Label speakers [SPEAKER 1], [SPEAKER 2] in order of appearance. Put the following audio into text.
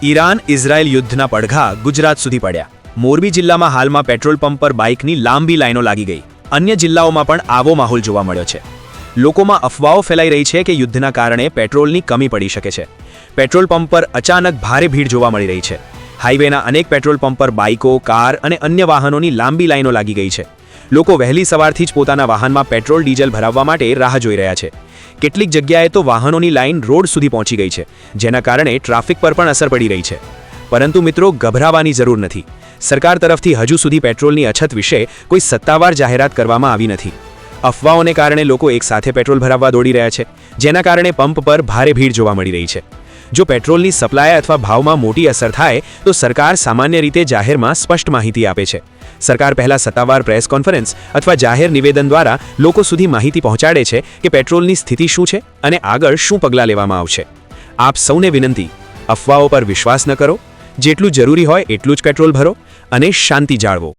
[SPEAKER 1] Iran Israel યુદ્ધના પડઘા ગુજરાત સુધી પડ્યા. મોરબી જિલ્લામાં હાલમાં પેટ્રોલ પંપ પર બાઇકની લાંબી લાઈનો લાગી ગઈ. અન્ય જિલ્લાઓમાં પણ આવો માહોલ જોવા મળ્યો છે. લોકોમાં અફવાઓ ફેલાઈ રહી છે કે યુદ્ધના કારણે પેટ્રોલની કમી પડી શકે છે. પેટ્રોલ પંપ પર અચાનક ભારે ભીડ જોવા મળી રહી છે. હાઈવેના અનેક પેટ્રોલ પંપ પર બાઇકો, કાર અને અન્ય વાહનોની લાંબી લાઈનો લાગી ગઈ છે. લોકો વહેલી સવારથી જ પોતાના વાહનમાં પેટ્રોલ ડીઝલ ભરાવવા માટે રાહ જોઈ રહ્યા છે. કેટલીક જગ્યાએ તો વાહનોની લાઈન રોડ સુધી પહોંચી ગઈ છે, જેના કારણે ટ્રાફિક પર પણ અસર પડી રહી છે. પરંતુ મિત્રો, ગભરાવાની જરૂર નથી. સરકાર તરફથી હજુ સુધી પેટ્રોલની અછત વિશે કોઈ સત્તાવાર જાહેરાત કરવામાં આવી નથી. અફવાઓને કારણે લોકો એકસાથે પેટ્રોલ ભરાવવા દોડી રહ્યા છે, જેના કારણે પંપ પર ભારે ભીડ જોવા મળી રહી છે. જો પેટ્રોલની સપ્લાય અથવા ભાવમાં મોટી અસર થાય તો સરકાર સામાન્ય રીતે જાહેરમાં સ્પષ્ટ માહિતી આપે છે. સરકાર પહેલા સત્તાવાર પ્રેસ કોન્ફરન્સ અથવા જાહેર નિવેદન દ્વારા લોકો સુધી માહિતી પહોંચાડે છે કે પેટ્રોલની સ્થિતિ શું છે અને આગળ શું પગલાં લેવામાં આવશે. આપ સૌને વિનંતી, અફવાઓ પર વિશ્વાસ ન કરો. જેટલું જરૂરી હોય એટલું જ પેટ્રોલ ભરો અને શાંતિ જાળવો.